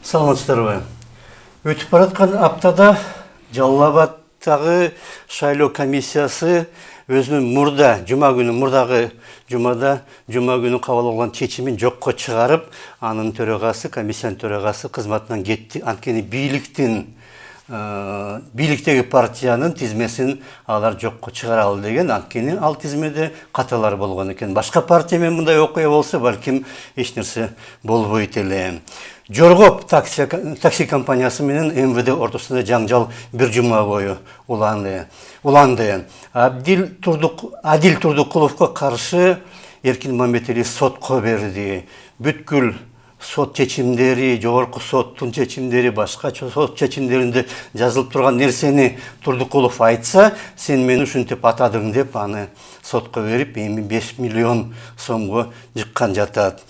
Саламатсыздарбы. Өтіп баратқан аптада Жалал-Абадтағы шайлоо комиссиясы өзүнүн жума күнү кабыл алган чечимин жокко чыгарып, анын комиссиянын төрагасы кызматынан кетти. Анткени бийликтеги партиянын тизмесин алар жокко чыгара алды деген, анткени ал тизмеде каталар болгон экен. Башка партия менен мындай окуя болсо, балким эч нерсе болбойт эле. Жоргоп такси компаниясы менен МВД ортосунда жаңжал бир жума бою уланды. Адил Турдукуловго каршы Эркин Мамбетели сотко берди. Бүткүл сот чечимдери, жогорку соттун чечимдери, башка сот чечимдеринде жазылып турган нерсени Турдукулов айтса, сен мени ушинтип атадың деп аны сотко берип, эми 5 миллион сомго жыккан жатат.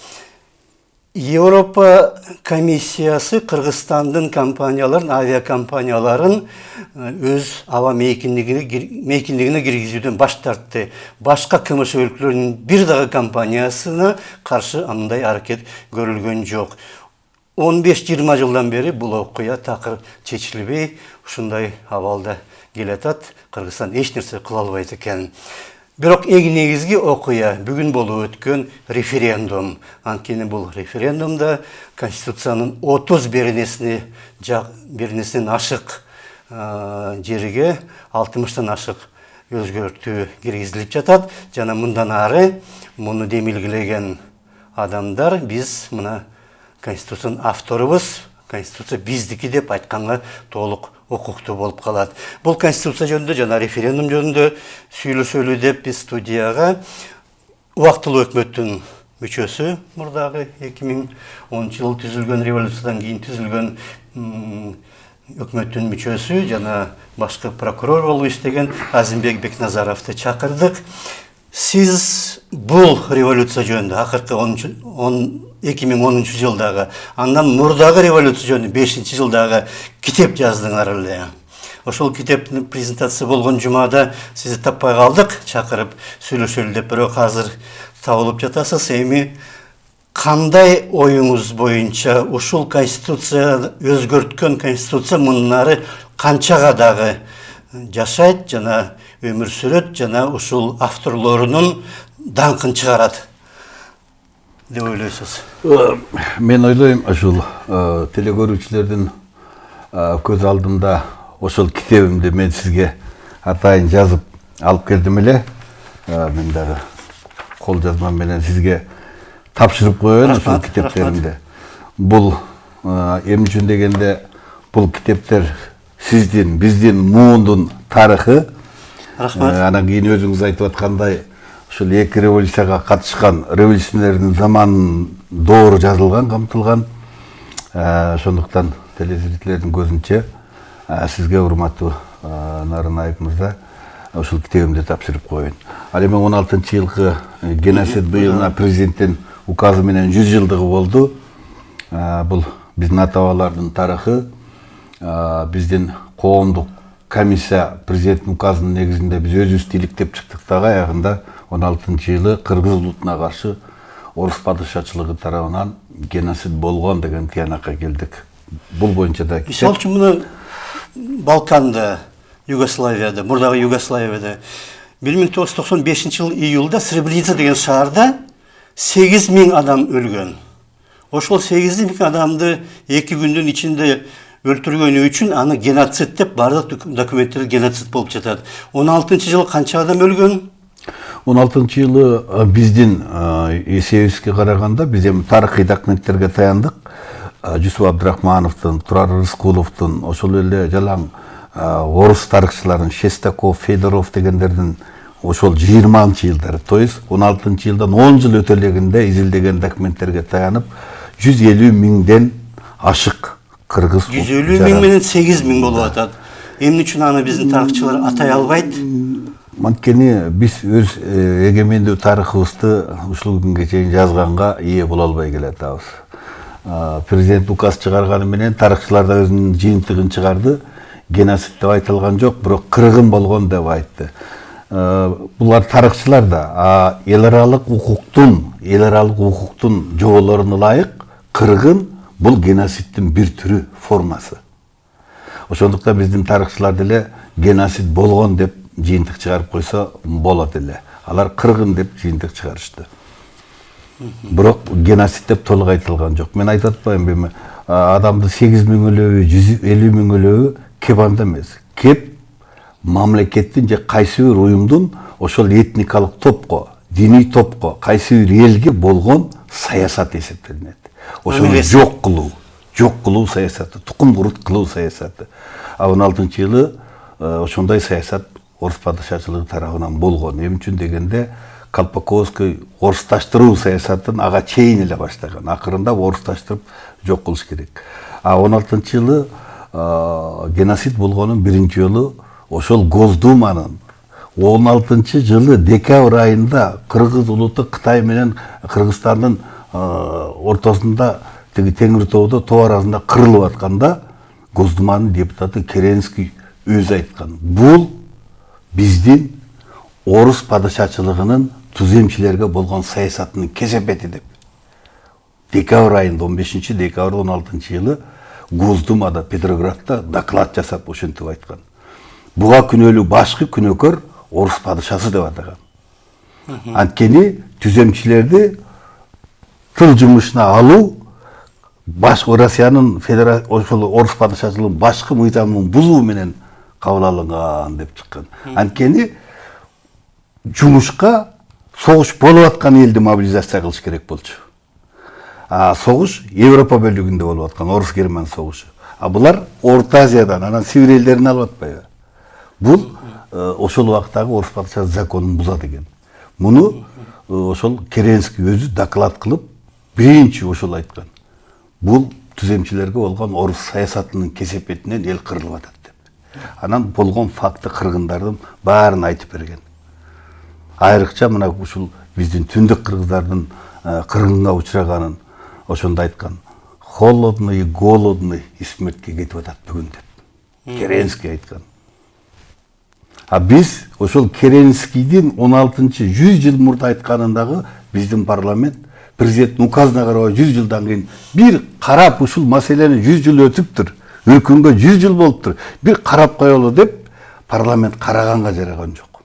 Европа комиссиясы Кыргызстандын авиакомпанияларын өз аба мейкиндигине киргизүүдөн баш тартты. Башка КМШ өлкөлөрүнүн бир дагы компаниясына каршы андай аракет көрүлгөн жок. 15-20 жылдан бери бул окуя такыр чечилбей, ушундай абалда келатат. Кыргызстан эч нерсе кыла албайт экен. Бирок эң негизги окуя бүгүн болуп өткөн референдум. Анткени бул референдумда Конституциянын 30 беренесинен ашык жерге 60-тан ашык өзгөртүү киргизилип жатат. Жана мындан ары муну демилгелеген адамдар биз мына Конституциянын авторубуз, Конституция биздики деп айтканга толук укуктуу болуп калат. Бул Конституция жөнүндө жана референдум жөнүндө сүйлөшөлү деп биз студияга убактылуу өкмөттүн мүчөсү, мурдагы 2010 жылы түзүлгөн, революциядан кийин түзүлгөн өкмөттүн мүчөсү жана башкы прокурор болуп иштеген Азимбек Бекназаровду чакырдык. Сиз бул революция жөнүндө акыркы 2010 жылдагы, андан мурдагы революция жөнүндө 5 жылдагы китеп жаздыңар эле. Ошол китептин презентация болгон жумада сизди таппай калдык, чакырып сүйлөшөлү деп, бирок азыр табылып жатасыз. Эми кандай оюңуз боюнча ушул Конституция өзгөрткөн Конституция мынары канчага дагы жашайт жана өмүр сүрөт жана ушул авторлорунун даңкын чыгарат деп ойлойсуз? Мен ойлойм, ушул телекөрүүчүлөрдүн көз алдында ошол китебимди мен сизге атайын жазып алып келдим эле. Мен дагы кол жазмам менен сизге тапшырып коеюн ушул китептеримди. Бул эмне үчүн дегенде, бул китептер сиздин, биздин муундун тарыхы. Рахмат. Анан кийин өзүңүз айтып аткандай, ушул эки революцияга катышкан революционердин заманын доору жазылган, камтылган. Ошондуктан телезрительдердин көзүнчө сизге, урматтуу Нарынаев мырза, ушул китебимди тапшырып коеюн. Ал эми 16-жылкы геноцид быйылына президенттин указы менен 100 жылдыгы болду. Бул биздин ата-бабалардын тарыхы, биздин коомдук комиссия президенттин указынын негизинде биз өзүбүз иликтеп чыктык дагы, аягында 16-жылы кыргыз улутуна каршы орус падышачылыгы тарабынан геноцид болгон деген тыянакка келдик. Бул боюнча да мисалы үчүн муну Балканда, Югославияда, мурдагы Югославияда 1995 жыл июлда Сребреница деген шаарда 8000 адам өлгөн. Ошол 8000 адамды 2 күндүн ичинде өлтүргөнү үчүн аны геноцид деп, бардык документтер геноцид болуп жатат. 16-жылы канча адам өлгөн? 16-жылы биздин эсебибизге караганда, биз эми тарыхый документтерге таяндык. Жусуп Абдрахмановдун, Турар Рыскуловдун, ошол эле жалаң орус тарыхчыларын Шестаков, Федоров дегендердин ошол 20-жылдары, то есть 16-жылдан 10 жыл өтөлегинде изилдеген документтерге таянып, 150 миңден ашык кыргыз 150 миң менен 8000 болуп атат. Эмне үчүн аны биздин тарыхчылар атай албайт? Анткени биз өз эгемендүү тарыхыбызды ушул күнгө чейин жазганга ээ боло албай келатабыз. Президент указ чыгарганы менен тарыхчылар да өзүнүн жыйынтыгын чыгарды. Геноцид деп айтылган жок, бирок кыргын болгон деп айтты. Булар тарыхчылар да эл аралык укуктун жоболоруна ылайык кыргын Бұл геноцидтің бір түрі, формасы. Ошондуктан биздин тарыхчылар деле геноцид болгон деп жыйынтык чыгарып койсо болот эле. Алар кыргын деп жыйынтык чыгарышты. Бирок геноцид деп толук айтылган жок. Мен айтып атпаймынбы, адамды 8 миң өлөбү, 150 миң өлөбү кеп анда эмес. Кеп мамлекеттин же кайсы бир уюмдун ошол этникалык топко, диний топко, кайсы бир элге болгон саясат эсептелинет. Ошону жок кылуу саясаты, тукум курут кылуу саясаты. 16-жылы ошондой саясат орус падышачылыгы тарабынан болгон. Эмне үчүн дегенде Колпаковский орусташтыруу саясатын ага чейин эле баштаган. Акырында орусташтырып жок кылыш керек. 16-жылы геноцид болгонун биринчи жолу ошол Госдуманын 16-жылы декабрь айында Кыргыз улуты Кытай менен Кыргызстандын ортосунда тиги Теңир тоодо тоо арасында кырылып атканда Госдуманын депутаты Керенский өзү айткан. Бул биздин орус падышачылыгынын түземчилерге болгон саясатынын кесепети деп. Декабрь айында 15 декабрь 16-жылы Госдумада Петроградда доклад жасап ошентип айткан. Буга күнөөлүү башкы күнөөкөр орус падышасы деп атаган. Анткени түземчилерди тыл жумушуна алуу башкы Россиянын ошол орус падышачылыгынын башкы мыйзамын бузуу менен кабыл алынган деп чыккан. Анткени жумушка согуш болуп аткан элди мобилизация кылыш керек болчу. Согуш Европа бөлүгүндө болуп аткан орус-герман согушу. Булар Орто Азиядан, анан Сибир элдерин алып атпайбы? Бул ошол убактагы орус падышасы законун бузат экен. Муну ошол Керенский өзү доклад кылып, биринчи ошол айткан. Бул түземчилерге болгон орус саясатынын кесепетинен эл кырылып атат деп. Анан болгон факты кыргындардын баарын айтып берген. Айрыкча мына ушул биздин түндүк кыргыздардын кыргынга учраганын ошондо айткан. Холодный, голодный смертке кетип атат бүгүн деп. Керенский айткан. Биз ошол Керенскийдин 100 жыл мурда айтканындагы биздин парламент президенттин указына карабай 100 жылдан кийин бир карап ушул маселени 100 жыл өтүптүр. Өкүнгө 100 жыл болуптур. Бир карап коелу деп парламент караганга жараган жок.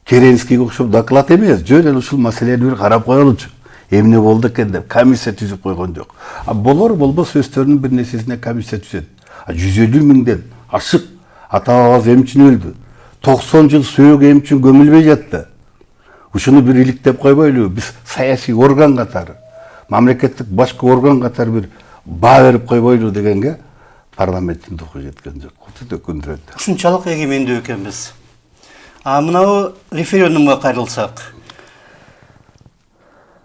Керенскийге окшоп доклад эмес, жөн эле ушул маселени бир карап коелучу. Эмне болду экен деп комиссия түзүп койгон жок. Болор болбос өздөрүнүн бир нерсесине комиссия түзөт. 150 миңден ашык ата-бабабыз эмне үчүн өлдү? 90 жыл сөөг эмне үчүн көмүлбөй жатты? Ушуну бир иликтеп койбойлубу? Биз саясий орган катары, мамлекеттик башкы орган катары бир баа берип койбойлубу дегенге парламенттин духу жеткен жок. Өтө өкүндүрөт. Ушунчалык эгемендүү экенбиз. Мынау референдумга кайрылсак.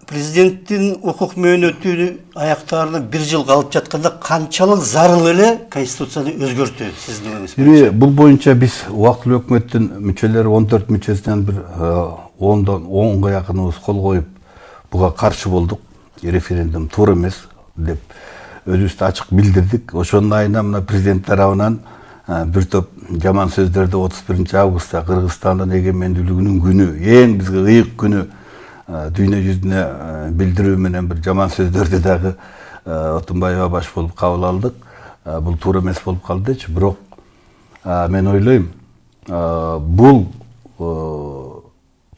Президенттин укук мөөнөтү аяктарына 1 жыл калып жатканда канчалык зарыл эле Конституцияны өзгөртүү сиздин оюңуз? Бул боюнча биз убактылуу өкмөттүн мүчөлөрү 14 мүчөсүнөн бир 10га жакыныбыз кол коюп буга каршы болдук. Референдум туура эмес деп өзүбүздү ачык билдирдик. Ошонун айына мына президент тарабынан бир топ жаман сөздөрдү 31 августта Кыргызстандын эгемендүүлүгүнүн күнү, эң бизге ыйык күнү дүйнө жүзүнө билдирүү менен бир жаман сөздөрдү дагы Отунбаева баш болуп кабыл алдык. Бул туура эмес болуп калдычы. Бирок мен ойлойм, бул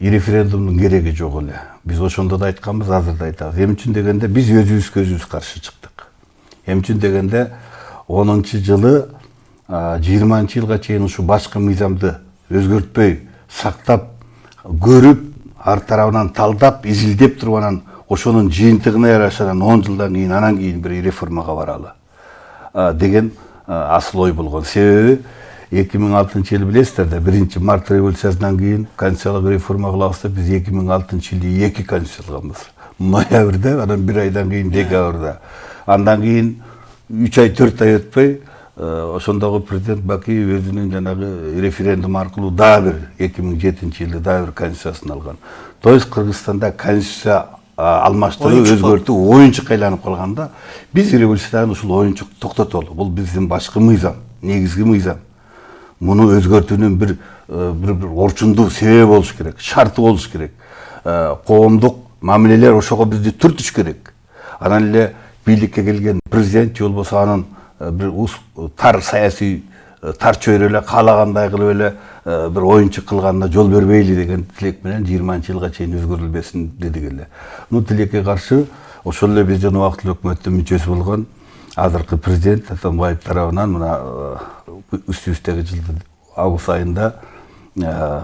референдумдун кереги жок эле. Биз ошондо да айтканбыз, азыр да айтабыз. Эмне үчүн дегенде биз өзүбүзгө өзүбүз каршы чыктык. Эмне үчүн дегенде 10-жылы 20-жылга чейин ушу башкы мыйзамды өзгөртпөй сактап, көрүп, ар тарабынан талдап, изилдеп туруп анан ошонун жыйынтыгына жараша 10 жылдан кийин анан кийин бир реформага баралы деген асыл ой болгон. Себеби 2006-жылы билесиздер да, 1-март революциясынан кийин конституциялык реформа кылабыз деп биз 2006-жылы 2 конституция кылганбыз. Ноябрда, анан 1 айдан кийин декабрда. Андан кийин 3 ай 4 ай өтпөй ошондогу президент Бакиев өзүнүн жанагы референдум аркылуу дагы бир 2007-жылы дагы бир конституциясын алган. То есть Кыргызстанда конституция алмаштыруу, өзгөртүү оюнчук айланып калганда биз революциядан ушул оюнчук токтотолу. Бул биздин башкы мыйзам, негизги мыйзам. Муну өзгөртүүнүн бир орчундуу себеби болуш керек, шарты болуш керек. Коомдук мамилелер ошого бизди түртүш керек. Анан эле бийликке келген президент же болбосо анын бир тар саясий тар чөйрө эле каалагандай кылып эле бир оюнчук кылганына жол бербейли деген тилек менен 20-жылга чейин өзгөрүлбесин дедик эле. Бул тилекке каршы ошол эле биздин убактылуу өкмөттүн мүчөсү болгон азыркы президент Атамбаев тарабынан мына үстүбүздөгү жылдын август айында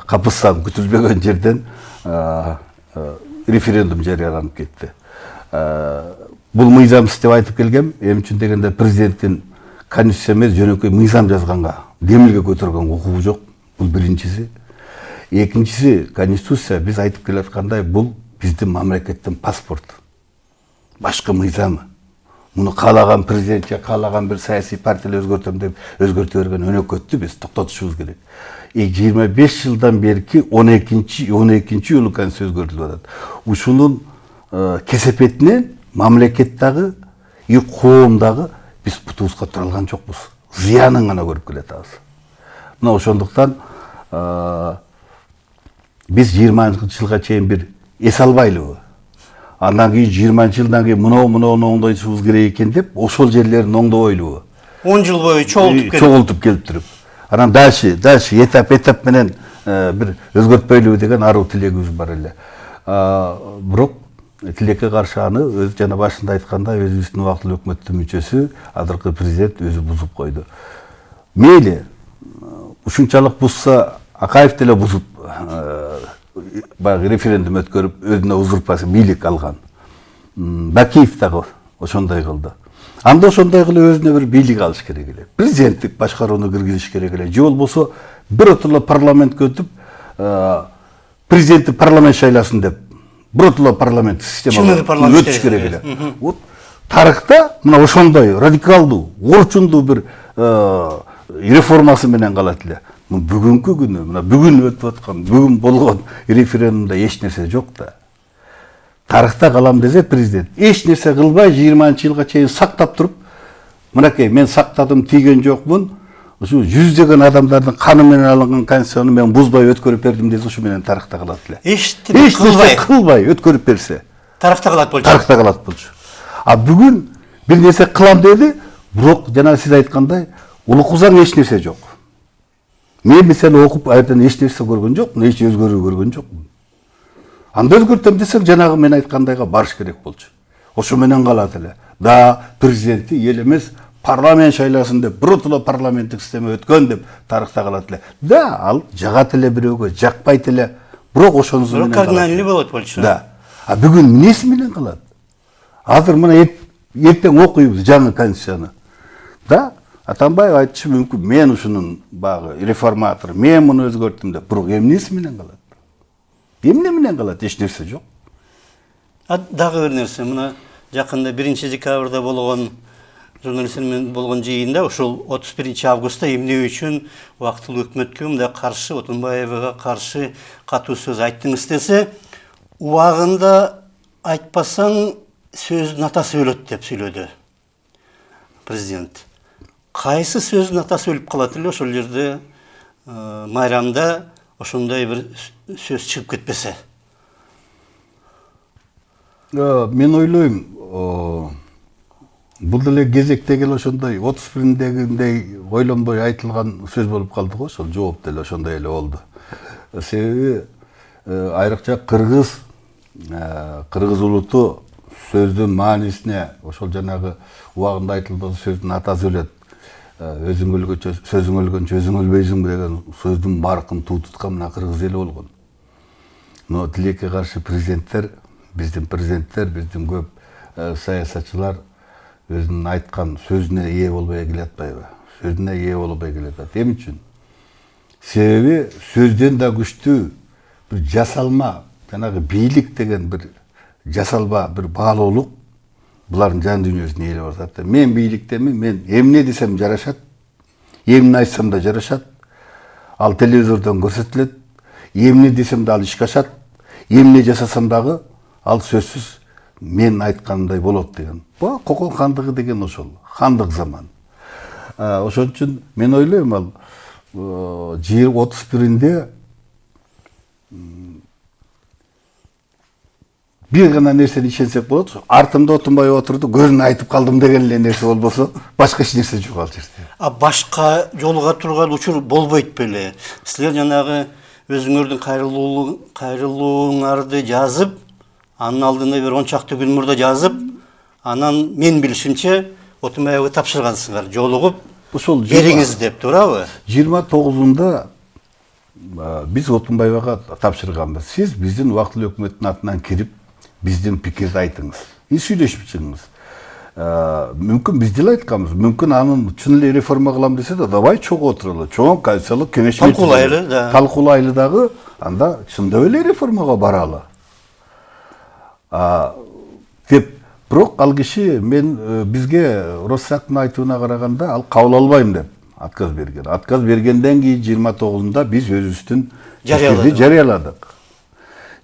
капыссан күтүлбөгөн жерден референдум жарыяланып кетти. Бул мыйзамсыз деп айтып келгем, эмне үчүн дегенде президенттин конституция эмес жөнөкөй мыйзам жазганга демилге көтөргөн укугу жок. Бул биринчиси. Экинчиси, конституция биз айтып келаткандай бул биздин мамлекеттин паспорту. Башка мыйзамы. Муну каалаган президент же каалаган бир саясий партия өзгөртөм деп өзгөртө берген өнөкөттү биз токтотушубуз керек. 25 жылдан берки 12 жолу конституция өзгөртүлүп атат. Ушунун кесепетинен мамлекеттагы и коомдагы биз бутубузга тура алган жокпуз. Зыянын гана көрүп келатабыз. Мына ошондуктан биз 20-жылга чейин бир эс албайлыбы? Андан кийин 20-жылдан кийин мынау оңдойсубуз керек экен деп ошол жерлерин оңдобойлубу? 10 жыл бою чогултуп келип туруп. Анан дальше этап менен бир өзгөртпөйлүбү деген аруу тилегибиз бар эле. Бирок тилекке каршы аны өз жана башында айткандай өзүбүздүн убактылуу өкмөттүн мүчөсү азыркы президент өзү бузуп койду. Мейли ушунчалык бузса Акаев деле бузуп баягы референдум өткөрүп өзүнө узурпация бийлик алган. Бакиев дагы ошондой кылды. Анда ошондой кылып өзүнө бир бийлик алыш керек эле. Президенттик башкарууну киргизиш керек эле. Же болбосо биротоло парламентке өтүп президентти парламент шайласын деп биротоло парламент системага өтүш керек эле. Вот тарыхта мына ошондой радикалдуу, орчундуу бир реформасы менен калат эле. Бүгүнкү күнү, мына бүгүн өтүп аткан, бүгүн болгон референдумда эч нерсе жок да. Тарыхта калам десе президент эч нерсе кылбай 20-жылга чейин сактап туруп, мынакей мен сактадым, тийген жокмун. Ушу жүздөгөн адамдардын каны менен алынган конституцияны мен бузбай өткөрүп бердим десе, ушу менен тарыхта калат эле. Эч нерсе кылбай өткөрүп берсе, тарыхта калат болчу. Тарыхта калат болчу. А бүгүн бир нерсе кылам деди, бирок жана сиз айткандай улукузаң эч нерсе жок. Мен мисалы окуп айдан эч нерсе көргөн жокмун, эч өзгөрүү көргөн жокмун. Анда өзгөртөм десең жанагы мен айткандайга барыш керек болчу. Ошо менен калат эле. Да, президенти эл эмес парламент шайласын деп, биротоло парламенттик система өткөн деп тарыхта калат эле. Да, ал жагат эле бирөөгө, жакпайт эле, бирок ошонусу менен калат. Кардинальный болот болчу. Да. А бүгүн эмнеси менен калат? Азыр мына эртең окуйбуз жаңы конституцияны. Да, Атамбаев айтышы мүмкүн, мен ушунун багы реформатор, мен муну өзгөрттүм деп, бирок эмнеси менен калат? Эмне менен калат? Эч нерсе жок. Дагы бир нерсе, мына жакында 1-декабрда болгон журналисттер менен болгон жыйында ушул 31-августта эмне үчүн убактылуу өкмөткө мындай каршы, Атамбаевга каршы катуу сөз айттыңыз десе, убагында айтпасаң сөздүн атасы өлөт деп сүйлөдү президент. Кайсы сөздүн атасы өлүп калат эле ошол жерде майрамда ошондой бир сөз чыгып кетпесе? Мен ойлойм, бул деле кезектеги ошондой 31-дегиндей ойлонбой айтылган сөз болуп калды го, ошол жооп деле ошондой эле болду. Себеби айрыкча кыргыз улуту сөздүн маанисине ошол жанагы убагында айтылбаса сөздүн атасы өлөт. Өзүң өлгөнчө сөзүң өлгөнчө өзүң өлбөйсүңбү деген сөздүн баркын туу туткан мына кыргыз эли болгон. Но тилекке каршы президенттер, биздин көп саясатчылар өзүнүн айткан сөзүнө ээ болбой келе атпайбы? Сөзүнө ээ болбой келе атат. Эмне үчүн? Себеби сөздөн да күчтүү бир жасалма, жанагы бийлик деген бир жасалма, бир баалуулук булардын жан дүйнөсүнө ээлеп атат. Мен бийликтемин, мен эмне десем жарашат, эмне айтсам да жарашат, ал телевизордон көрсөтүлөт, эмне десем да ал ишке ашат, эмне жасасам дагы ал сөзсүз мен айткандай болот деген. Бу кокон хандыгы деген ошол, хандык заман. Ошон үчүн мен ойлойм, ал 31-inde бир гана нерсени ишенсек болот. Артымда Отунбаев отурду, көзүн айтып калдым деген эле нерсе болбосо, башка эч нерсе жок ал жерде. Башка жолуга турган учур болбойт беле? Силер жанагы өзүңөрдүн кайрылууңарды жазып, анын алдында бир 10 чакты күн мурда жазып, анан мен билишимче Отунбаевге тапшыргансыңар, жолугуп Ошол бериңиз деп, туурабы? 29-ында биз Отунбаевга тапшырганбыз. Сиз биздин убактылуу өкмөттүн атынан кирип, биздин пикирди айтыңыз. Сүйлөшүп чыгыңыз. Мүмкүн биз деле айтканбыз. Мүмкүн анын чын эле реформа кылам десе да, давай чогуу отуралы. Чоң коалициялык кеңеш талкуулайлы да. Талкуулайлы дагы, анда чындап эле реформага баралы. Деп, бирок ал киши бизге Росстаттын айтууна караганда ал кабыл албайм деп отказ берген. Отказ бергенден кийин 29-нда биз өзүбүздүн пикирди жарыяладык.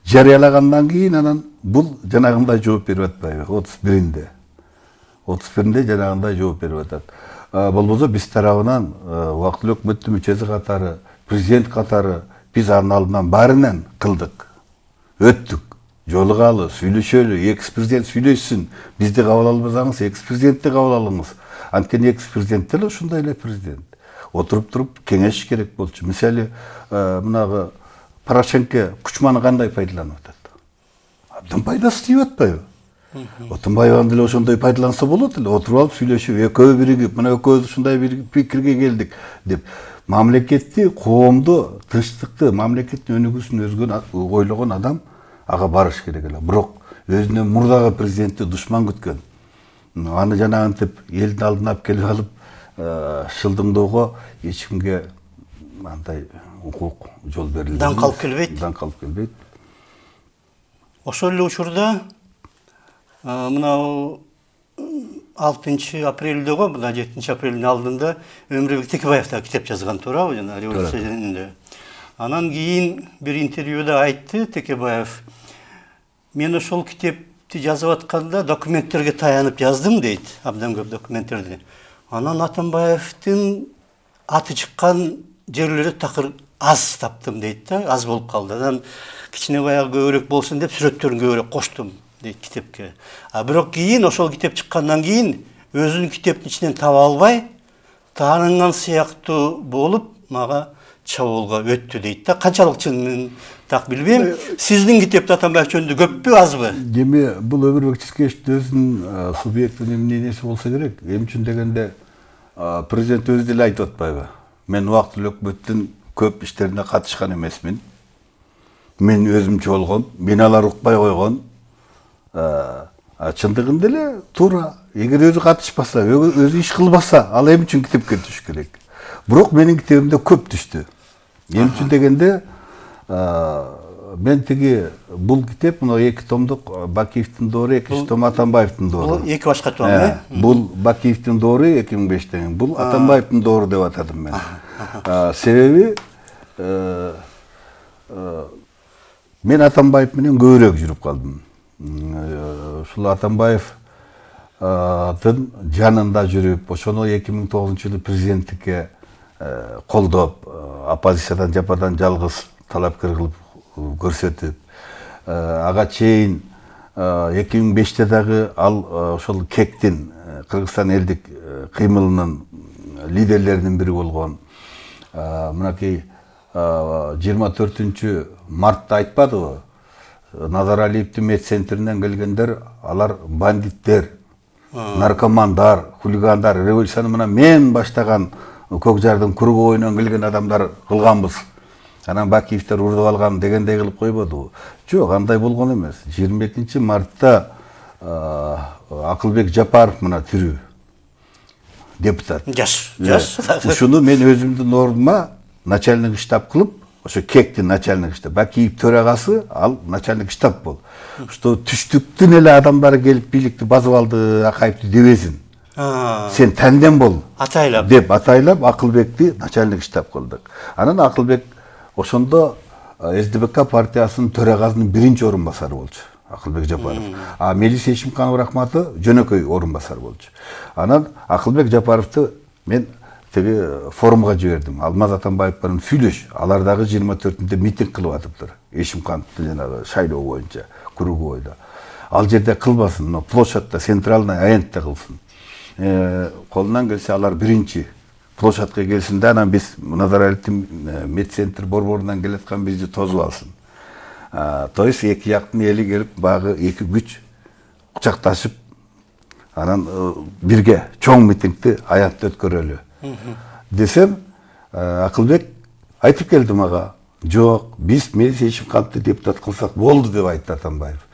Жарыялагандан кийин анан бул жанагындай жооп берип атпайбы? 31-нде. 31-нде жанагындай жооп берип атат. Болбосо биз тарабынан убактылуу өкмөттүн мүчөсү катары, президент катары биз анын алдынан баарынан кылдык. Өттүк. Жолугалы, сүйлөшөлү, экс-президент сүйлөшсүн. Бизди кабыл албасаңыз, экс-президентти кабыл алыңыз. Анткени экс-президент деле ушундай эле президент. Отуруп туруп кеңеш керек болчу. Мисалы, мынагы Порошенко Кучманы кандай пайдаланып атат? Абдан пайдасы тийип атпайбы? Отунбаев деле ошондой пайдаланса болот эле. Отуруп алып сүйлөшүп, экөө биригип, мына экөөбүз ушундай бир пикирге келдик деп. Мамлекетти, коомду, тынчтыкты, мамлекеттин өнүгүүсүн ойлогон адам ага барыш керек эле. Бирок өзүнөн мурдагы президентти душман күткөн. Аны жанагынтип элдин алдына алып келип алып шылдыңдоого эч кимге андай укук жол берилди. Дан калып келбейт. Дан калып келбейт. Ошол эле учурда мына 6 апрелде го, мына 7 апрелдин алдында Өмүрбек Текебаев да китеп жазган, туурабы, жана революция жөнүндө. Анан кийин бир интервьюда айтты Текебаев: мен ошол китепти жазып атканда документтерге таянып жаздым дейт, абдан көп документтерди. Анан Атамбаевдин аты чыккан жерлери такыр аз таптым дейт да, аз болуп калды. Анан кичине баягы көбүрөөк болсун деп сүрөттөрүн көбүрөөк коштум дейт китепке. Бирок кийин ошол китеп чыккандан кийин өзүнүн китептин ичинен таба албай, таанынган сыяктуу болуп мага чабуулга өттү дейт да. Канчалык чын так билбейм. Сиздин китепте Атамбаев жөнүндө көппү, азбы? Эми бул Өмүрбек Чиркеевдин өзүнүн субъективдүү мненияси болсо керек. Эми үчүн дегенде президент өзү деле айтып атпайбы? Мен убактылуу өкмөттүн көп иштерине катышкан эмесмин. Мен өзүмчө болгон, мен алар укпай койгон. Чындыгында эле туура. Эгер өзү катышпаса, өзү иш кылбаса, ал эми үчүн китепке түшүш керек. Бирок менин китебимде көп түштү. Эми үчүн дегенде мен тиги бул китеп мына 2 томдук Бакиевдин доору, 2 том Атамбаевдин доору. Бул 2 башка том, э? Бул Бакиевдин доору 2005-тен, бул Атамбаевдин доору деп атадым мен. Себеби мен Атамбаев менен көбүрөөк жүрүп калдым. Ушул Атамбаевдин жанында жүрүп, ошону 2009-жылы президенттикке колдоп, оппозициядан жападан жалгыз талапкер кылып көрсөтүп, ага чейин 2005-те дагы ал ошол КЕКтин, Кыргызстан элдик кыймылынын лидерлеринин бири болгон. Мынакей 24 мартта айтпадыбы? Назаралиевдин медцентринен келгендер, алар бандиттер, наркомандар, хулигандар, революцияны мына мен баштаган Көкжардын кургу ойунан келген адамдар кылганбыз. Анан Бакиевдер урдуп алган дегендей кылып койбодубу? Жок, андай болгон эмес. 22 мартта Акылбек Жапаров мына тирүү депутат. Жаш. Ушуну мен өзүмдүн ордума начальник штаб кылып, ошо КЕКтин начальник штаб, Бакиев төрагасы, ал начальник штаб бол. Что түштүктүн эле адамдары келип бийликти басып алды, Акаевди дебесин. Сен тандем бол. Атайлап. Деп атайлап Акылбекти начальник штаб кылдык. Анан Акылбек ошондо СДБК партиясынын төрагасынын биринчи орун басары болчу. Акылбек Жапаров. Мелис Ешимканов Рахматы жөнөкөй орун басары болчу. Анан Акылбек Жапаровду мен теге форумга жибердим. Алмаз Атамбаев менен сүйлөш. Алар дагы 24-нде митинг кылып атыптыр. Эшимкантты жанагы шайлоо боюнча Күрүгү бойда. Ал жерде кылбасын, мына площадьта, центральный аянтта кылсын. Колунан келсе алар биринчи площадька келсин да, анан биз Назаралиевдин медцентр борборунан келаткан бизди тосуп алсын. То есть эки жактын эли келип, багы эки күч кучакташып, анан бирге чоң митингди аянтта өткөрөлү. Десем, Акылбек айтып келди мага, жок, биз Мелис Эшимкантты депутат кылсак болду деп айтты Атамбаев.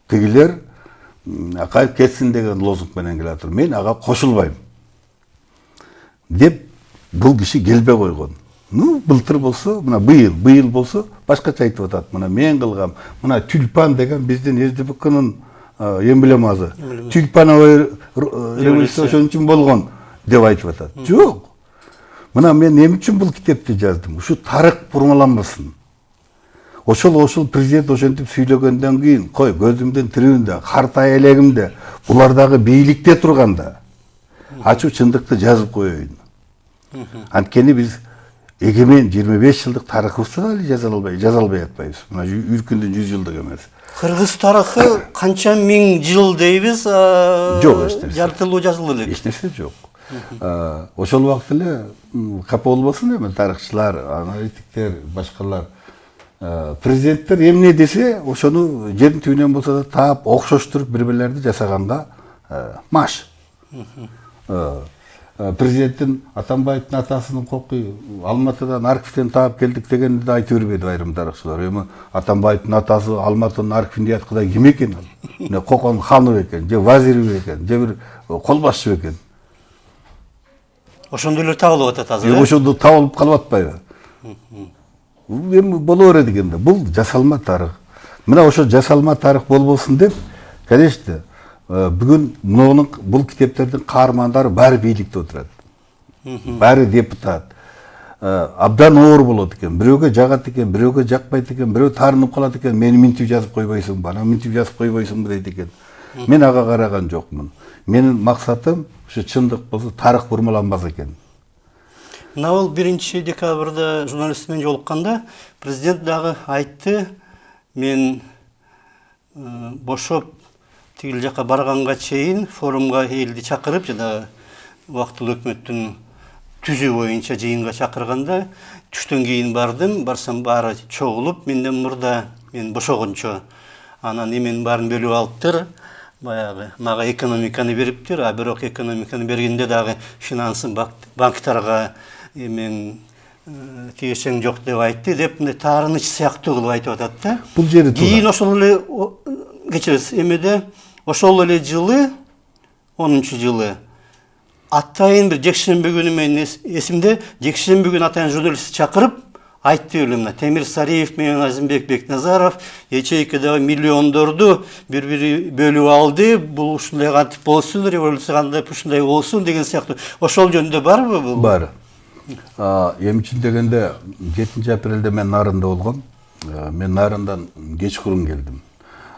Тигилер Акаев кетсин деген лозунг менен келатыр. Мен ага кошулбайм деп бул киши келбей койгон. Ну, былтыр болсо, мына быйыл болсо башкача айтып атат. Мына мен кылгам, мына тюльпан деген биздин СДПКнын эмблемасы. Тюльпановый революция ошон үчүн болгон деп айтып атат. Жок. Мына мен эмне үчүн бул китепти жаздым? Ушу тарых бурмаланбасын. Ошол президент ошентип сүйлөгөндөн кийин, кой көзүмдүн тирүүндө, картай элегимде, булар дагы бийликте турганда ачуу чындыкты жазып коеюн. Анткени биз эгемен 25 жылдык тарыхыбызды дагы жаза албай атпайбыз. Мына үркүндүн 100 жылдык эмес. Кыргыз тарыхы канча миң жыл дейбиз, жок эчтеси. жарытылуу жазылды элек. Эч нерсе жок. Ошол убакта эле капа болбосун эми тарыхчылар, аналитиктер, башкалар. Президенттер эмне десе, ошону жердин түбүнөн болсо да таап, окшоштуруп бири-бирлерди жасаганга маш. Президенттин Атамбаевдин атасынын кокуй Алматыдан архивден таап келдик дегенди да айтып бербейди айрым тарыхчылар. Эми Атамбаевдин атасы Алматынын архивинде яткыдай ким экен ал? Не Кокон ханы экен, же вазири экен, же бир кол башчы экен. Ошондой эле табылып атат азыр. Ошондо табылып калып атпайбы? Эми боло берет экен да. Бул жасалма тарых. Мына ошо жасалма тарых болбосун деп, конечно, бүгүн бул китептердин каармандары баары бийликте отурат. Баары депутат. Абдан оор болот экен. Бирөөгө жагат экен, бирөөгө жакпайт экен, бирөө таарынып калат экен. Мени минтип жазып койбойсуңбу, анан минтип жазып койбойсуңбу дейт экен. Мен ага караган жокмун. Менин максатым ушу чындык болсо тарых бурмаланбас экен. Мына бул 1 декабрда журналист менен жолукканда президент дагы айтты, мен бошоп тигил жака барганга чейин форумга элди чакырып, жана убактылуу өкмөттүн түзүү боюнча жыйынга чакырганда, түштөн кийин барсам баары чогулуп, менден мурда мен бошогончо анан эменин баарын бөлүп алыптыр. Баягы мага экономиканы бериптир, а бирок экономиканы бергенде дагы финансын банктарга мен тиешең жок деп айтты, деп таарыныч сыяктуу кылып айтып атат да. Бул жери туура. Кийин ошол эле кечиресиз, эмеде ошол эле жылы 10-жылы атайын бир жекшемби күнү менин эсимде, жекшемби күнү атайын журналист чакырып айтты эле, мына Темир Сариев менен Азимбек Бекназаров ячейкадагы миллиондорду бири-бири бөлүп алды, бул ушундай кантип болсун, революция кантип ушундай болсун деген сыяктуу. Ошол жөнүндө барбы бул? Бар. Эми үчүн дегенде 7 апрелде мен Нарында болгом. Мен Нарындан кечкурун келдим.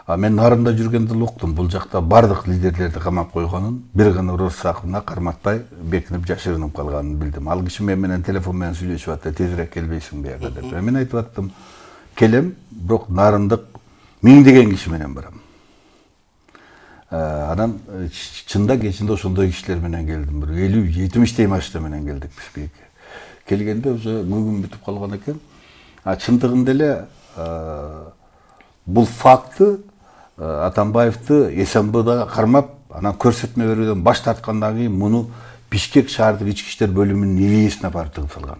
Мен Нарында жүргөндө уктум, бул жакта бардык лидерлерди камап койгонун, бир гана Россакына карматпай бекинип жашырынып калганын билдим. Ал киши менен телефон менен сүйлөшүп атты, тезирээк келбейсиңби бияга деп. Мен айтып аттым, келем, бирок Нарындык миңдеген киши менен барам. Анан чында кечинде ошондой кишилер менен келдим. Бир 50-70 машина менен келдик биз. Келгенде уже мөгүн бүтүп калган экен. Чындыгында эле бул факты Атамбаевди СМБда кармап, анан көрсөтмө берүүдөн баш тарткандан кийин муну Бишкек шаардык ички иштер бөлүмүнүн ИВСине барып тыгып салган.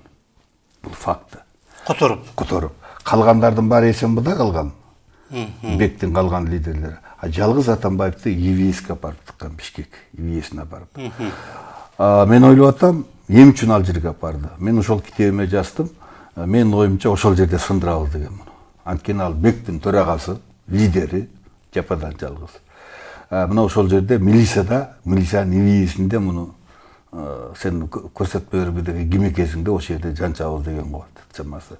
Бул факты. Которуп. Калгандардын баары СМБда калган. Бектин калган лидерлери. Жалгыз Атамбаевди ИВСке барып тыккан, Бишкек ИВСине барып. Мен ойлоп атам, эмне үчүн ал жерге апарды? Мен ошол китебиме жаздым. Менин оюмча ошол жерде сындырабыз деген муну. Анткени ал Бектин төрагасы, лидери, жападан жалгыз. Мына ошол жерде милициянын ИВСинде муну сен көрсөтпө бербедеги ким экенсиң деп ошол жерде жанчабыз деген коет чамасы.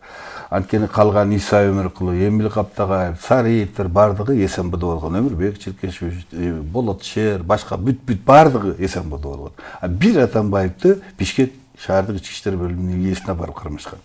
Анткени калган Иса Өмүркулов, Эмил Каптагаев, Сариевдер бардыгы СМБде болгон. Өмүрбек Черкешевич, Болот Шер, башка бүт бардыгы СМБде болгон. А бир Атамбаевди Бишкек шаардык ички иштер бөлүмүнүн ээсине барып кармашкан.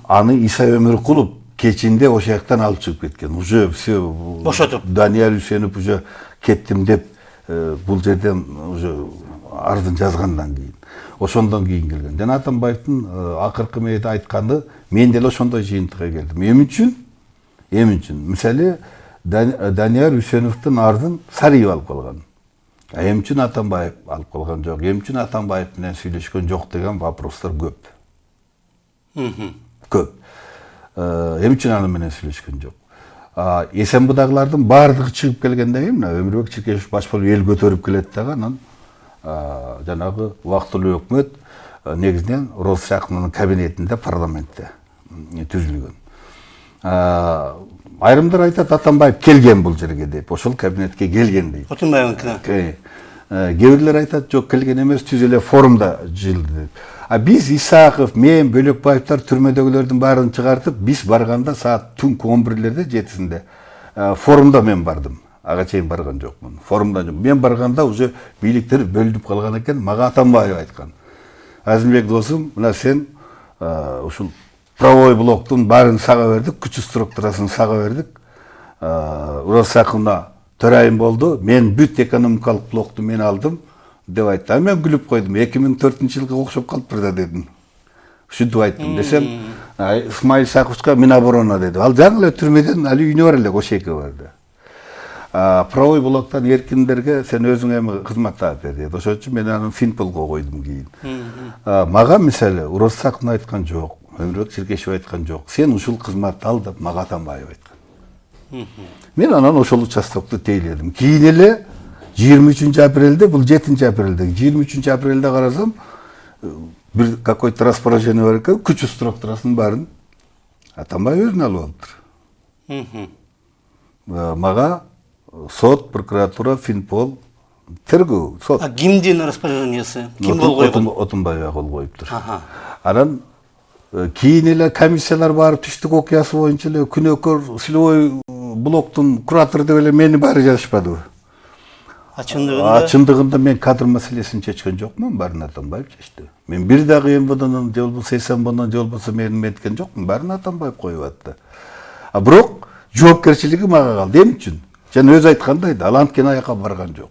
Аны Иса Өмүркулов кечинде ошол жактан алып чыгып кеткен. Уже все бошотуп. Данияр Үсенов уже кеттим деп бул жерден уже ардын жазгандан кийин. Ошондон кийин келген. Жана Атамбаевдин акыркы мээде айтканы, мен деле ошондой жыйынтыкка келдим. Эми үчүн. Мисалы Данияр Үсеновдун ардын Сариев алып калган. Эми үчүн Атамбаев алып калган жок. Эми үчүн Атамбаев менен сүйлөшкөн жок деген вопростор көп. Көп. Эми үчүн аны менен сүйлөшкөн жок. СМБдагылардын баардыгы чыгып келгенден кийин мына Өмүрбек Черкешев баш болуп эл көтөрүп келет дагы, анан жанагы убактылуу өкмөт негизинен Роза Сакынованын кабинетинде парламентте түзүлгөн. Айрымдар айтат Атамбаев келген бул жерге деп, ошол кабинетке келген дейт. Отунбаевдыкына. Кээ бирлер айтат жок, келген эмес, түз эле форумда жылды деп. Биз Исаков, мен, Бөлөкбаевдер түрмөдөгүлөрдүн баарын чыгартып, биз барганда саат түнкү 11-лерде 7-синде форумда мен бардым. Ага чейин барган жокмун. Форумда мен барганда уже бийликтер бөлүнүп калган экен, мага Атамбаев айткан. Азимбек досум, мына сен ушул правовой блоктун баарын сага бердик, күч структурасын сага бердик. Роза Сакынова төрайым болду, мен бүт экономикалык блокту мен алдым деп айтты. Мен күлүп койдум. 2004-жылга окшоп калыптыр да дедим. Ушинтип айттым десем, Исмаил Саковичка Миноборона деди. Ал жаңы эле түрмөдөн али үйүнө бар эле, ошо эке барды. Правовой блоктан эркиндерге сен өзүң эми кызмат таап бер деди. Ошон үчүн мен аны Финполго койдум кийин. Мага мисалы Роза Сакынова айткан жок, Өмүрбек Черкешев айткан жок. Сен ушул кызматты ал деп мага Атамбаев айткан. Мен анан ошол участокду тейледим. Кийин эле 23 апрелде, бул 7 апрелде, 23 апрелде карасам, бир какой-то распоряжение бар экен, күч структурасын барын Атамбаев өзүнө алып алыптыр. Мага сот, прокуратура, Финпол, тергөө, сот. Кимдин распоряжениясы? Ким кол койгон? Отунбаев кол коюптур. Анан кийин эле комиссиялар барып түштүк окуясы боюнча эле күнөөкөр силовой блоктун куратору деп эле мени баары жазышпадыбы? Чындыгында мен кадр маселесин чечкен жокмун, баарын Атамбаев чечти. Мен бир дагы МВДнын же болбосо СМБнын же болбосо менин эткен жокмун, баарын Атамбаев коюп атты. Бирок жоопкерчилиги мага калды. Эмне үчүн? Жана өзү айткандай да, ал анткени аяка барган жок.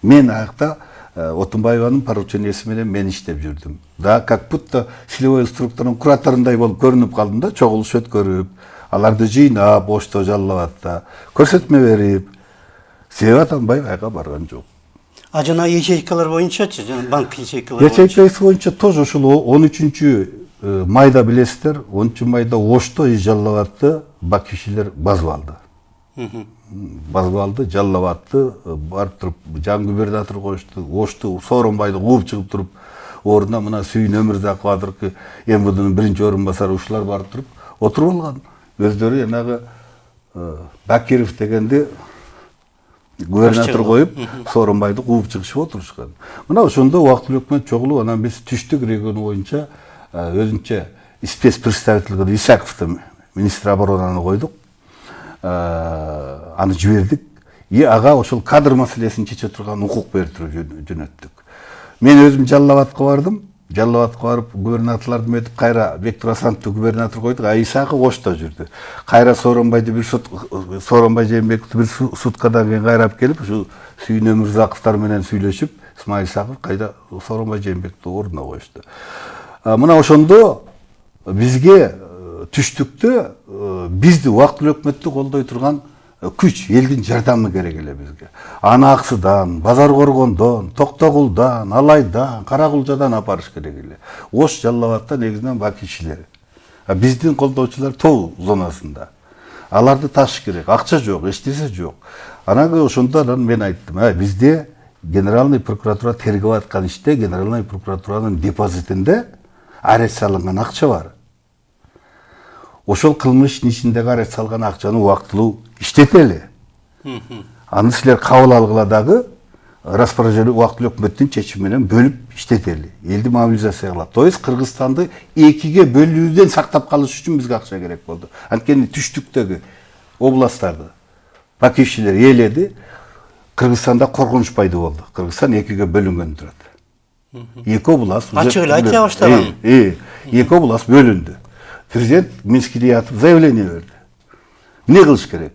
Мен аякта Отунбаеванын поручениясы менен мен иштеп жүрдүм. Да, как будто силовой структуранын кураторундай болуп көрүнүп калдым да, чогулуш өткөрүп, аларды жыйнап, ошто жаллабатта көрсөтмө берип. Себеби Атамбаев аяка барган жок. Жана ячейкалар боюнчачы, жана банк ячейкалары ячейкасы боюнча тоже ушул 13 майда билесиздер, 13 майда Ошто жаллабатты бак кишилер басып алды. Басып алды, жаллабатты, барып туруп жаңы губернатор коюшту, Ошту Сооронбайды кууп чыгып туруп, ордуна мына Сүйүн Өмүрзаков азыркы МВДнын биринчи орун басары ушулар барып туруп отуруп алган. Өздөрү жанагы Бакиров дегенди губернатор коюп, Сооронбайды кууп чыгышып отурушкан. Мына ошондо убактылуу өкмөт чогулуп, анан биз түштүк регион боюнча өзүнчө спец представительге Исаковду министр оборонаны койдук. Аны жибердик. Ага ошол кадр маселесин чече турган укук берип жөнөттүк. Мен өзүм Жалал-Абадка бардым. Жалал-Абадка барып губернаторлорду метип кайра Бектур Асановду губернатор койдук, Исаков Ошто жүрдү. Кайра Сооронбайды бир Сооронбай Жээнбековду бир суткадан кийин кайрап келип, ушу Сүйүн Өмүрзаковдор менен сүйлөшүп, Исмаил Исаков кайда Сооронбай Жээнбековду ордуна коюшту. Мына ошондо бизге түштүктө бизди убактылуу өкмөттү колдой турган күч, элдин жардамы керек эле бизге. Аны Аксыдан, Базар Коргондон, Токтогулдан, Алайдан, Каракулжадан апарыш керек эле. Ош Жалал-Абадта негизинен бак кишилер. Биздин колдоочулар тоо зонасында. Аларды ташыш керек. Акча жок, эч нерсе жок. Анан ошондо мен айттым, бизде Генеральный прокуратура тергеп аткан иште Генеральный прокуратуранын депозитинде арест салынган акча бар. Ошол кылмыш ишиндеги арест салган акчаны убактылуу иштетели. Аны силер кабыл алгыла дагы распоряжение убактылуу өкмөттүн чечими менен бөлүп иштетели. Элди мобилизация кылат. То есть Кыргызстанды экиге бөлүүдөн сактап калыш үчүн бизге акча керек болду. Анткени түштүктөгү областтарды бакиевчилер ээледи. Кыргызстанда коркунуч пайда болду. Кыргызстан экиге бөлүнгөн турат. Эки област ачык эле айта баштаган. Эки област бөлүндү. Президент Минскиде ятып заявление берди. Эмне кылыш керек?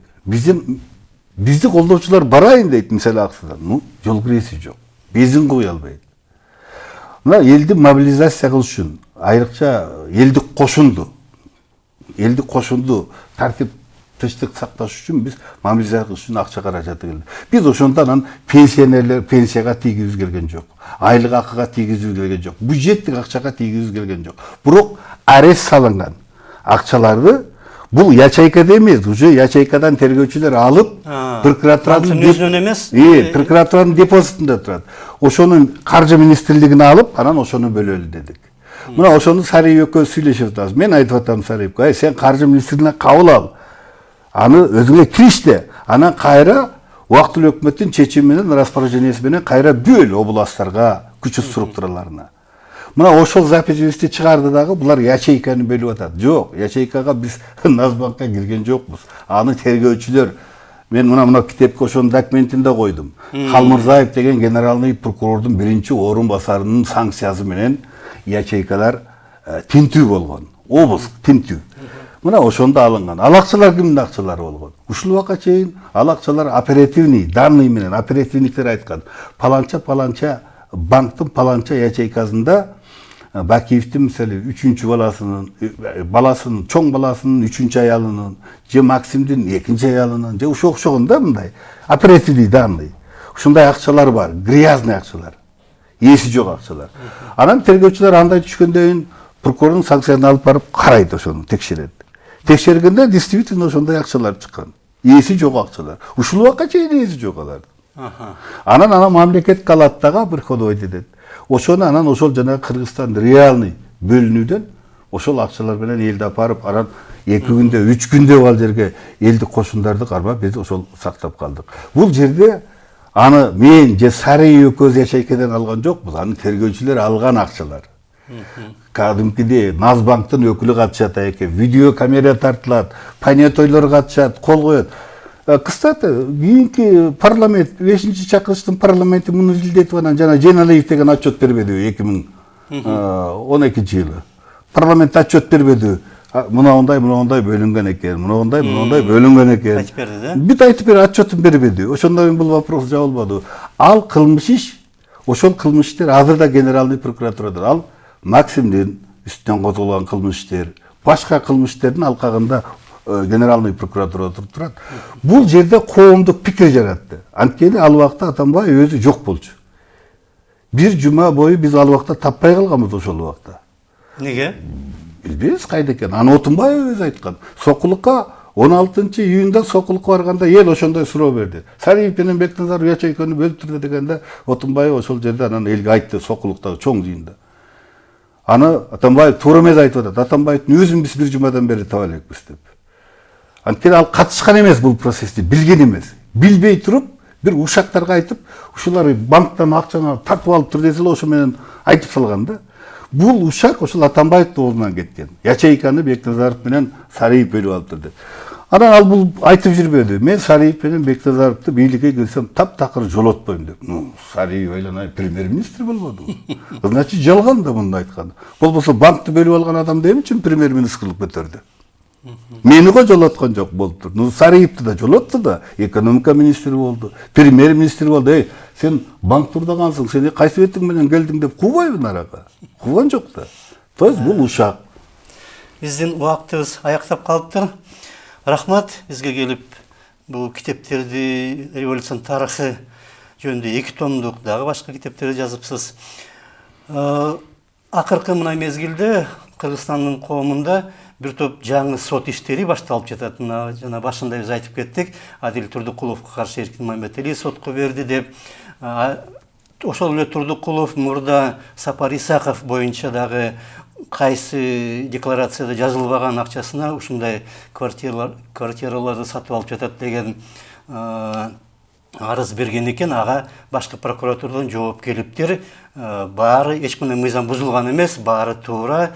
Бизди колдоочулар барайын дейт, мисалы Аксудан. Ну, жол киреси жок. Бензин кое албайт. Мына элди мобилизация кылыш үчүн айрыкча элди кошунду тартип тынчтык сакташ үчүн биз мобилизация кылыш үчүн акча каражаты келди. Биз ошондо анан пенсионерлер пенсияга тийгизибиз келген жок. Айлык акыга тийгизибиз келген жок. Бюджеттик акчага тийгизибиз келген жок. Бирок арест салынган акчаларды бул ячейкада эмес, уже ячейкадан тергөөчүлөр алып, прокуратуранын өзүнөн эмес, прокуратуранын депозитинде турат. Ошонун каржы министрлигине алып, анан ошону бөлөлү дедик. Мына ошону Сарыев экөөбүз сүйлөшүп атабыз. Мен айтып атам Сарыевке, сен каржы министрлигине кабыл ал. Аны өзүңө кириште, анан кайра убактылуу өкмөттүн чечими менен, распоряженияси менен кайра бөл областтарга, күчү структураларына. Мына ошол записибизди чыгарды дагы, булар ячейканы бөлүп атат. Жок, ячейкага биз Назбанкка кирген жокпуз. Аны тергөөчүлөр, мен мына китепке ошонун документинде койдум. Халмырзаев деген генеральный прокурордун биринчи орун басарынын санкциясы менен ячейкалар тинтүү болгон. Обыск, тинтүү. Мына ошондо алынган. Ал акчалар кимдин акчалары болгон? Ушул убакка чейин ал акчалар оперативный, данный менен оперативниктер айткан. Паланча банктын паланча ячейкасында Бакиевдин мисалы 3-чү баласынын, чоң баласынын 3-чү аялынын, же Максимдин 2-чи аялынын, же ошогон да мындай оперативный данный. Ушундай акчалар бар, грязный акчалар. Эси жок акчалар. Анан тергөөчүлөр андай түшкөндөн кийин прокурордун санкциясын алып барып карайт, ошону текшерет. Текшергенде действительно ошондой акчалар чыккан. Эси жок акчалар. Ушул убакка чейин эси жок алар. Анан мамлекет калат дагы приходовать этет. Ошону анан ошол жана Кыргызстан реальный бөлүнүүдөн ошол акчалар менен элди апарып, анан 2 күндө, 3 күндө ал жерге элдик кошундарды кармап, биз ошол сактап калдык. Бул жерде аны мен же Сарыев экөөбүз ячейкеден алган жокпуз, аны тергөөчүлөр алган акчалар. Кадимкиде Назбанктын өкүлү катышат экен, видео камера тартылат, понятойлор катышат, кол коет. Кстати, кийинки парламент, 5-чакырыштын парламенти муну изилдетип анан жана Жейналиев деген отчет бербеди 2012-жылы. Парламент отчет бербеди. Мындай бөлүнгөн экен, мындай бөлүнгөн экен. Айтып берди да? Бүт айтып берди, отчетун бербеди. Ошондон кийин бул вопрос жабылбады. Ал кылмыш иш, ошол кылмыш иштер азыр да генеральный прокуратурада. Ал Максимдин үстүнөн козголгон кылмыш иштер, башка кылмыш иштердин алкагында генеральный прокуратурада турат. Бул жерде коомдук пикир жаратты. Анткени ал убакта Атамбаев өзү жок болчу. Бир жума бою биз ал убакта таппай калганбыз ошол убакта. Неге? Билбейбиз кайда экен. Аны Отунбаев өзү айткан. Сокулукка 16-июнда Сокулукка барганда эл ошондой суроо берди. Сарыев менен Бекназаров ячейканы бөлүптүрдү дегенде Отунбаев ошол жерде анан элге айтты Сокулуктагы чоң жыйында. Аны Атамбаев туура эмес айтып атат. Атамбаевдин өзүн биз бир жумадан бери таба элекпиз деп. Анткени ал катышкан эмес бул процессти, билген эмес. Билбей туруп, бир ушактарга айтып, ушулар банктан акчаны тартып алып тур десе, ошо менен айтып салган да. Бул ушак ошол Атамбаевдин ордунан кеткен. Ячейканы Бекназаров менен Сарыев бөлүп алыптыр деп. Анан ал бул айтып жүрбөдү. Мен Сарыев менен Бекназаровду бийликке келсем таптакыр жолотпойм деп. Ну, Сарыев айланай премьер-министр болбоду. Значит, жалган да мындай айткан. Болбосо банкты бөлүп алган адам эмне үчүн премьер-министр кылып көтөрдү? Мени го жолоткон жок болуптур. Ну, Сарыевди да жолотту да, экономика министри болду, премьер-министр болду. Сен банк турдагансың, сен кайсы бетиң менен келдиң деп кубайбы нарага? Кубган жок да. То есть бул ушак. Биздин убактыбыз аяктап калыптыр. Рахмат бизге келип бул китептерди, революциянын тарыхы жөнүндө 2 томдук дагы башка китептерди жазыпсыз. Акыркы мына мезгилде Кыргызстандын коомунда бир топ жаңы сот иштери башталып жатат. Жана башында биз айтып кеттик, Адил Турдукуловго каршы Эркин Мамбетали сотко берди деп. Ошол эле Турдукулов мурда Сапар Исаков боюнча дагы кайсы декларацияда жазылбаган акчасына ушундай квартираларды сатып алып жатат деген арыз берген екен, ага башкы прокуратурадан жооп келиптир. Баары эч кандай мыйзам бузулган эмес, баары туура,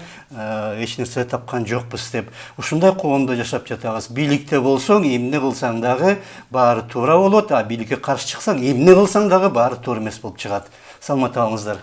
эч нерсе тапкан жокпуз деп. Ушундай коомдо жашап жатабыз. Бийликте болсоң, эмне кылсаң дагы баары туура болот, а бийликке каршы чыксаң, эмне кылсаң дагы баары туура эмес болуп чыгат. Саламат болуңуздар.